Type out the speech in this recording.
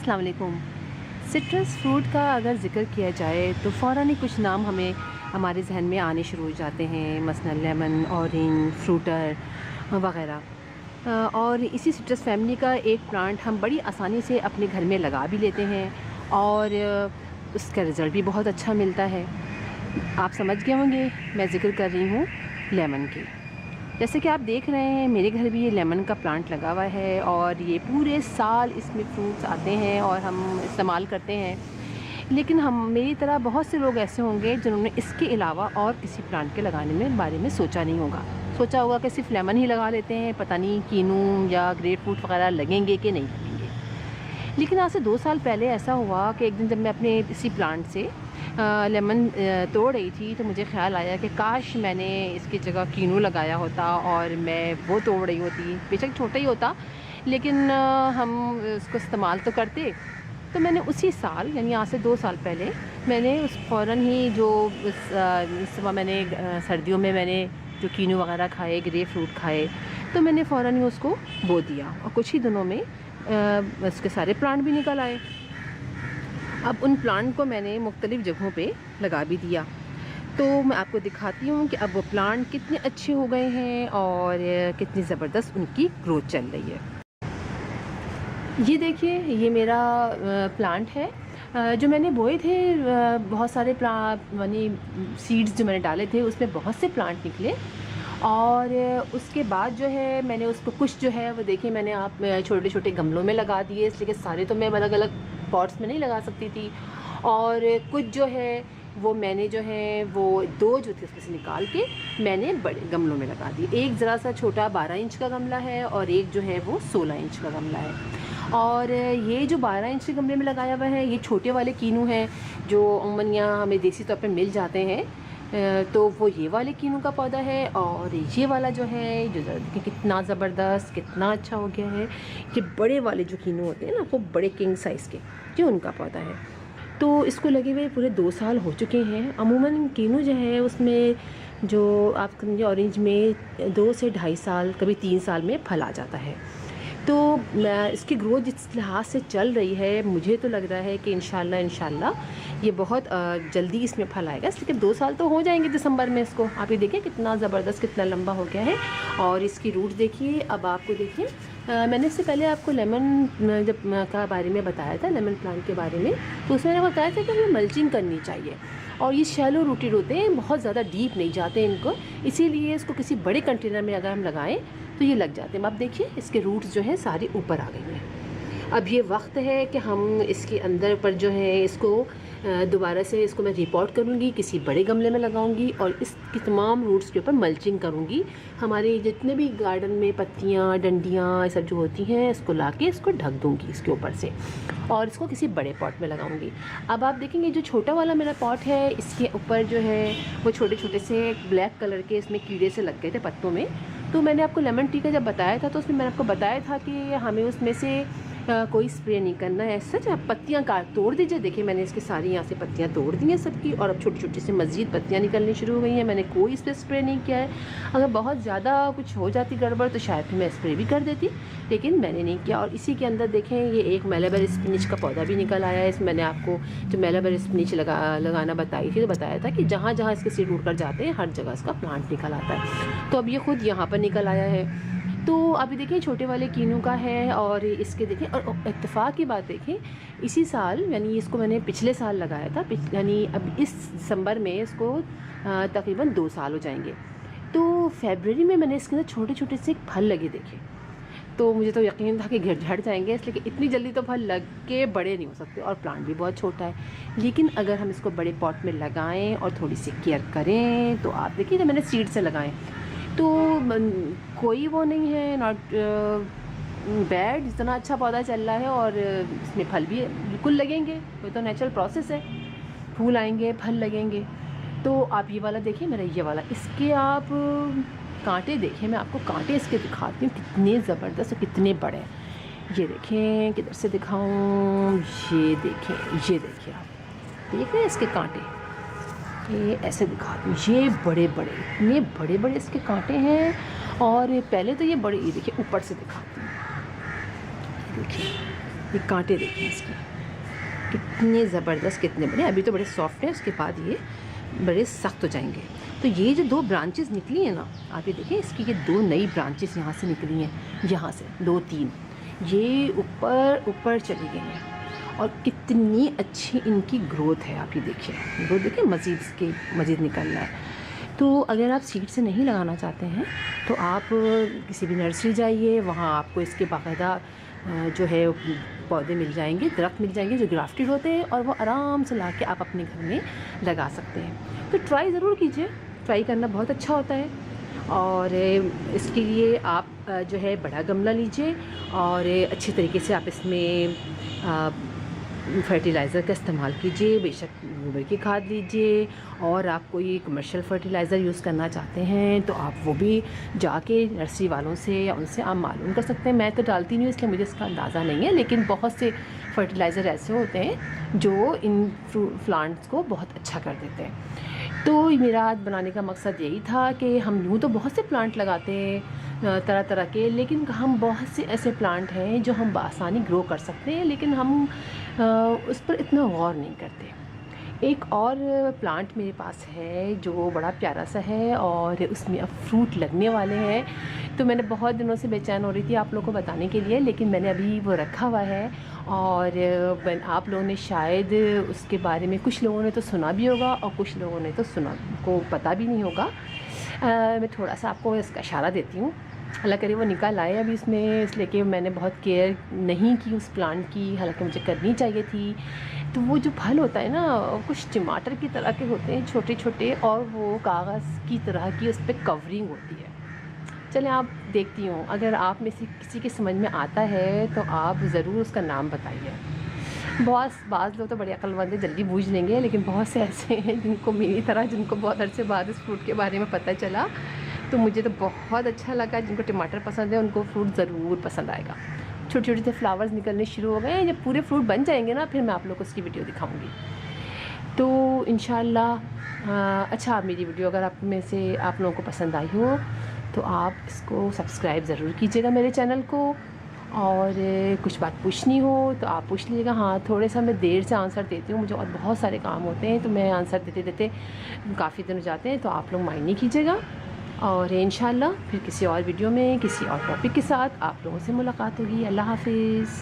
अस्सलाम वालेकुम। Citrus fruit का अगर ज़िक्र किया जाए तो फ़ौरन ही कुछ नाम हमारे जहन में आने शुरू हो जाते हैं, मसलन लेमन, ऑरेंज, फ्रूटर वग़ैरह। और इसी सिट्रस फैमिली का एक प्लांट हम बड़ी आसानी से अपने घर में लगा भी लेते हैं और उसका रिज़ल्ट भी बहुत अच्छा मिलता है। आप समझ गए होंगे मैं ज़िक्र कर रही हूँ लेमन की। जैसे कि आप देख रहे हैं मेरे घर भी ये लेमन का प्लांट लगा हुआ है और ये पूरे साल इसमें फ्रूट्स आते हैं और हम इस्तेमाल करते हैं। लेकिन हम मेरी तरह बहुत से लोग ऐसे होंगे जिन्होंने इसके अलावा और किसी प्लांट के लगाने में बारे में सोचा नहीं होगा। सोचा होगा कि सिर्फ लेमन ही लगा लेते हैं, पता नहीं कीनू या ग्रेप फ्रूट वगैरह लगेंगे कि नहीं लगेंगे। लेकिन आज से 2 साल पहले ऐसा हुआ कि एक दिन जब मैं अपने इसी प्लांट से लेमन तोड़ रही थी तो मुझे ख़्याल आया कि काश मैंने इसकी जगह कीनू लगाया होता और मैं वो तोड़ रही होती। बेशक छोटा ही होता लेकिन हम उसको इस्तेमाल तो करते। तो मैंने उसी साल यानी आज से 2 साल पहले मैंने उस फ़ौरन ही जो इस समय मैंने सर्दियों में मैंने जो कीनू वगैरह खाए, ग्रेप फ्रूट खाए, तो मैंने फ़ौरन ही उसको बो दिया और कुछ ही दिनों में उसके सारे प्लांट भी निकल आए। अब उन प्लांट को मैंने मुख्तलिफ़ जगहों पे लगा भी दिया। तो मैं आपको दिखाती हूँ कि अब वो प्लांट कितने अच्छे हो गए हैं और कितनी ज़बरदस्त उनकी ग्रोथ चल रही है। ये देखिए ये मेरा प्लांट है जो मैंने बोए थे। बहुत सारे यानी सीड्स जो मैंने डाले थे उसमें बहुत से प्लांट निकले और उसके बाद जो है मैंने उसको कुछ जो है वो देखिए मैंने आप छोटे छोटे गमलों में लगा दिए, इसलिए कि सारे तो मैं अलग अलग पॉट्स में नहीं लगा सकती थी। और कुछ जो है वो मैंने जो है वो 2 जो थे उसमें से निकाल के मैंने बड़े गमलों में लगा दी। एक ज़रा सा छोटा 12 इंच का गमला है और एक जो है वो 16 इंच का गमला है। और ये जो 12 इंच के गमले में लगाया हुआ है ये छोटे वाले कीनू हैं जो अमूमन यहाँ हमें देसी तौर पे मिल जाते हैं। तो वो ये वाले कीनू का पौधा है और ये वाला जो है जो देखिए कितना ज़बरदस्त कितना अच्छा हो गया है। ये बड़े वाले जो कीनू होते हैं ना वो बड़े किंग साइज़ के, ये उनका पौधा है। तो इसको लगे हुए पूरे 2 साल हो चुके हैं। अमूमन कीनू जो है उसमें जो आप समझिए ऑरेंज में 2 से ढाई साल कभी 3 साल में फल आ जाता है। तो इसकी ग्रोथ जिस लिहाज से चल रही है मुझे तो लग रहा है कि इंशाल्लाह ये बहुत जल्दी इसमें फल आएगा। इसलिए 2 साल तो हो जाएंगे दिसंबर में इसको। आप ये देखिए कितना ज़बरदस्त कितना लंबा हो गया है और इसकी रूट देखिए। अब आपको देखिए मैंने इससे पहले आपको लेमन जब का बारे में बताया था, लेमन प्लांट के बारे में, तो उसमें मैंने बताया था कि हमें मल्चिंग करनी चाहिए और ये शैलो रूटेड होते हैं, बहुत ज़्यादा डीप नहीं जाते इनको, इसीलिए इसको किसी बड़े कंटेनर में अगर हम लगाएं तो ये लग जाते हैं। आप देखिए इसके रूट्स जो हैं सारी ऊपर आ गई हैं। अब ये वक्त है कि हम इसके अंदर पर जो है इसको दोबारा से इसको मैं रिपोर्ट करूँगी, किसी बड़े गमले में लगाऊंगी और इसकी तमाम रूट्स के ऊपर मल्चिंग करूँगी। हमारे जितने भी गार्डन में पत्तियाँ डंडियाँ ये सब जो होती हैं इसको लाके इसको ढक दूँगी इसके ऊपर से और इसको किसी बड़े पॉट में लगाऊंगी। अब आप देखेंगे जो छोटा वाला मेरा पॉट है इसके ऊपर जो है वो छोटे छोटे से ब्लैक कलर के इसमें कीड़े से लग गए थे पत्तों में। तो मैंने आपको लेमन टी का जब बताया था तो उसमें मैंने आपको बताया था कि हमें उसमें से कोई स्प्रे नहीं करना है। सच आप पत्तियाँ काट तोड़ दीजिए। देखिए मैंने इसकी सारी यहाँ से पत्तियाँ तोड़ दी हैं सबकी और अब छोटी छोटी सी मज़ीद पत्तियाँ निकलनी शुरू हो गई हैं। मैंने कोई इस पर स्प्रे नहीं किया है। अगर बहुत ज़्यादा कुछ हो जाती गड़बड़ तो शायद फिर मैं स्प्रे भी कर देती, लेकिन मैंने नहीं किया। और इसी के अंदर देखें ये एक मेलाबर स्पिनिच का पौधा भी निकल आया है। इसमें मैंने आपको जो मेलाबर स्पिनिच लगाना बताई थी तो बताया था कि जहाँ जहाँ इसके सीड उड़ कर जाते हैं हर जगह इसका प्लांट निकल आता है। तो अब ये खुद यहाँ पर निकल आया है। तो अभी देखिए छोटे वाले कीनू का है और इसके देखिए और इत्तेफाक की बात देखें इसी साल यानी इसको मैंने पिछले साल लगाया था, यानी अब इस दिसंबर में इसको तकरीबन 2 साल हो जाएंगे। तो फरवरी में मैंने इसके अंदर छोटे छोटे से फल लगे देखे तो मुझे तो यकीन था कि घिर झड़ जाएंगे, इसलिए कि इतनी जल्दी तो फल लग के बड़े नहीं हो सकते और प्लांट भी बहुत छोटा है। लेकिन अगर हम इसको बड़े पॉट में लगाएं और थोड़ी सी केयर करें तो आप देखिए जब मैंने सीड से लगाएं तो कोई वो नहीं है नॉट बैड, इतना अच्छा पौधा चल रहा है और इसमें फल भी बिल्कुल लगेंगे। वो तो नेचुरल प्रोसेस है, फूल आएंगे फल लगेंगे। तो आप ये वाला देखिए मेरा ये वाला, इसके आप कांटे देखें, मैं आपको कांटे इसके दिखाती हूँ कितने ज़बरदस्त और कितने बड़े हैं। ये देखें किधर से दिखाऊँ, ये देखें आप देख रहे हैं इसके कांटे, ये ऐसे दिखाती हूँ, ये बड़े बड़े इतने बड़े बड़े इसके कांटे हैं। और पहले तो ये बड़े, ये देखिए ऊपर से दिखाती हूँ, देखिए ये कांटे देखिए इसके कितने ज़बरदस्त, कितने बड़े। अभी तो बड़े सॉफ्ट हैं, उसके बाद ये बड़े सख्त हो जाएंगे। तो ये जो 2 ब्रांचेस निकली हैं ना, आप ये देखें, इसकी ये 2 नई ब्रांचेस यहाँ से निकली हैं, यहाँ से 2-3 ये ऊपर ऊपर चली गई हैं और कितनी अच्छी इनकी ग्रोथ है। आप ये देखिए, ग्रोथ देखिए, मज़ीद निकल रहा है। तो अगर आप सीड से नहीं लगाना चाहते हैं तो आप किसी भी नर्सरी जाइए, वहाँ आपको इसके बाकायदा जो है पौधे मिल जाएंगे, दरख्त मिल जाएंगे जो ग्राफ्टेड होते हैं, और वो आराम से ला के आप अपने घर में लगा सकते हैं। तो ट्राई ज़रूर कीजिए, ट्राई करना बहुत अच्छा होता है। और इसके लिए आप जो है बड़ा गमला लीजिए और अच्छे तरीके से आप इसमें फर्टिलाइज़र का इस्तेमाल कीजिए, बेशक गोबर की खाद लीजिए। और आप कोई कमर्शियल फर्टिलाइज़र यूज़ करना चाहते हैं तो आप वो भी जाके नर्सरी वालों से या उनसे आप मालूम कर सकते हैं। मैं तो डालती नहीं हूँ, इसलिए मुझे इसका अंदाज़ा नहीं है, लेकिन बहुत से फर्टिलाइज़र ऐसे होते हैं जो इन प्लांट्स को बहुत अच्छा कर देते हैं। तो मेरा आज बनाने का मकसद यही था कि हम यूँ तो बहुत से प्लांट लगाते हैं तरह तरह के, लेकिन हम बहुत से ऐसे प्लांट हैं जो हम बआसानी ग्रो कर सकते हैं, लेकिन हम उस पर इतना गौर नहीं करते। एक और प्लांट मेरे पास है जो बड़ा प्यारा सा है और उसमें अब फ्रूट लगने वाले हैं। तो मैंने बहुत दिनों से बेचैन हो रही थी आप लोगों को बताने के लिए, लेकिन मैंने अभी वो रखा हुआ है। और आप लोगों ने शायद उसके बारे में, कुछ लोगों ने तो सुना भी होगा और कुछ लोगों ने तो सुना को पता भी नहीं होगा। मैं थोड़ा सा आपको इसका इशारा देती हूँ, अल्लाह करे वो निकल आए अभी इसमें, इसलिए कि मैंने बहुत केयर नहीं की उस प्लांट की, हालांकि मुझे करनी चाहिए थी। तो वो जो फल होता है ना, कुछ टमाटर की तरह के होते हैं, छोटे छोटे, और वो कागज़ की तरह की उस पर कवरिंग होती है। चलें आप देखती हूँ, अगर आप में से किसी के समझ में आता है तो आप ज़रूर उसका नाम बताइए। बाज़ लोग तो बड़े अक्लमंद हैं, जल्दी बूझ लेंगे, लेकिन बहुत से ऐसे हैं जिनको मेरी तरह, जिनको बहुत अरसे बाद इस फ्रूट के बारे में पता चला। तो मुझे तो बहुत अच्छा लगा। जिनको टमाटर पसंद है उनको फ्रूट ज़रूर पसंद आएगा। छोटे छोटे से फ्लावर्स निकलने शुरू हो गए हैं, जब पूरे फ्रूट बन जाएंगे ना, फिर मैं आप लोगों को उसकी वीडियो दिखाऊंगी। तो इंशाल्लाह अच्छा, मेरी वीडियो अगर आप में से आप लोगों को पसंद आई हो तो आप इसको सब्सक्राइब ज़रूर कीजिएगा मेरे चैनल को। और कुछ बात पूछनी हो तो आप पूछ लीजिएगा। हाँ, थोड़े सा मैं देर से आंसर देती हूँ, मुझे और बहुत सारे काम होते हैं, तो मैं आंसर देते देते काफ़ी दिन हो जाते हैं, तो आप लोग माइंड नहीं कीजिएगा। और इंशाल्लाह फिर किसी और वीडियो में किसी और टॉपिक के साथ आप लोगों से मुलाकात होगी। अल्लाह हाफिज़।